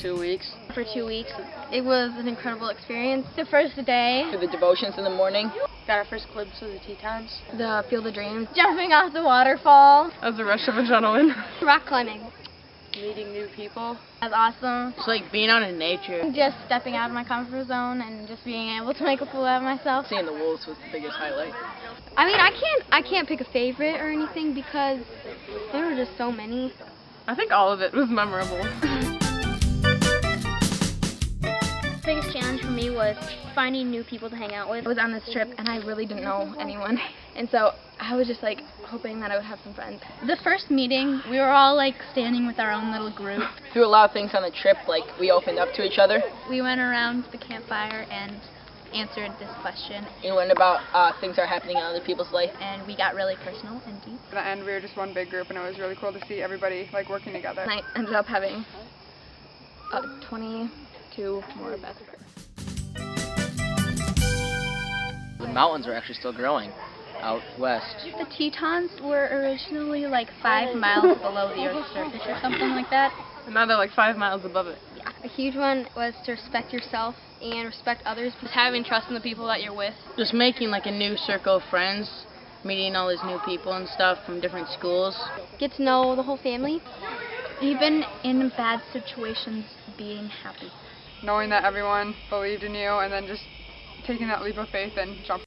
2 weeks. For 2 weeks. It was an incredible experience. The first day, To the devotions in the morning. Got our first glimpse of the Tetons. the Field of Dreams, jumping off the waterfall, That was a rush of adrenaline. rock climbing. Meeting new people. That was awesome. It's like being out in nature. Just stepping out of my comfort zone and just being able to make a fool out of myself. Seeing the wolves was the biggest highlight. I mean, I can't pick a favorite or anything because there were just so many. I think all of it was memorable. The biggest challenge for me was finding new people to hang out with. I was on this trip and I really didn't know anyone. And so I was just like hoping that I would have some friends. The first meeting, we were all like standing with our own little group. Through a lot of things on the trip, like we opened up to each other. We went around the campfire and answered this question, We learned about things that are happening in other people's life. and we got really personal and deep. In the end, we were just one big group, and it was really cool to see everybody like working together. And I ended up having 22 more best friends. The mountains are actually still growing out west. The Tetons were originally like 5 miles below the Earth's surface or something like that. And now they're like 5 miles above it. Yeah. A huge one was to respect yourself and respect others. Just having trust in the people that you're with. Just making like a new circle of friends, meeting all these new people and stuff from different schools. Get to know the whole family. Even in bad situations, being happy. Knowing that everyone believed in you, and then just taking that leap of faith and jumping.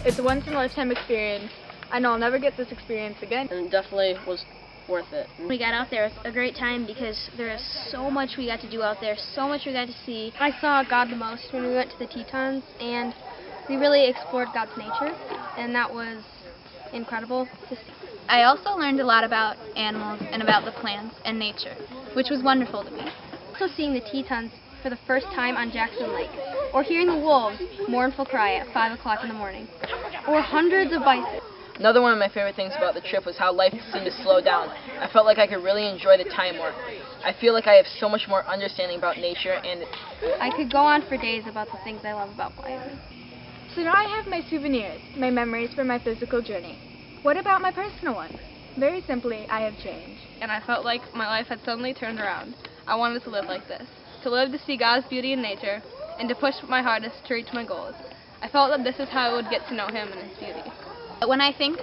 It's a once-in-a-lifetime experience. I know I'll never get this experience again. And it definitely was worth it. We got out there, it was a great time because there is so much we got to do out there, so much we got to see. I saw God the most when we went to the Tetons, and we really explored God's nature, and that was incredible to see. I also learned a lot about animals and about the plants and nature, which was wonderful to me. Also seeing the Tetons for the first time on Jackson Lake, or hearing the wolves' mournful cry at 5 o'clock in the morning, or hundreds of bison. Another one of my favorite things about the trip was how life seemed to slow down. I felt like I could really enjoy the time more. I feel like I have so much more understanding about nature, and I could go on for days about the things I love about Wyoming. So now I have my souvenirs, my memories from my physical journey. What about my personal ones? Very simply, I have changed. And I felt like my life had suddenly turned around. I wanted to live like this. To live to see God's beauty in nature, and to push my hardest to reach my goals. I felt that this is how I would get to know Him and His beauty. When I think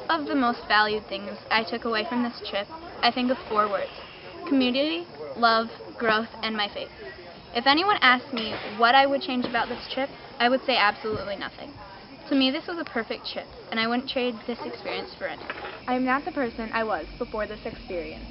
of the most valued things I took away from this trip, I think of 4 words: community, love, growth, and my faith. If anyone asked me what I would change about this trip, I would say absolutely nothing. To me, this was a perfect trip, and I wouldn't trade this experience for anything. I am not the person I was before this experience.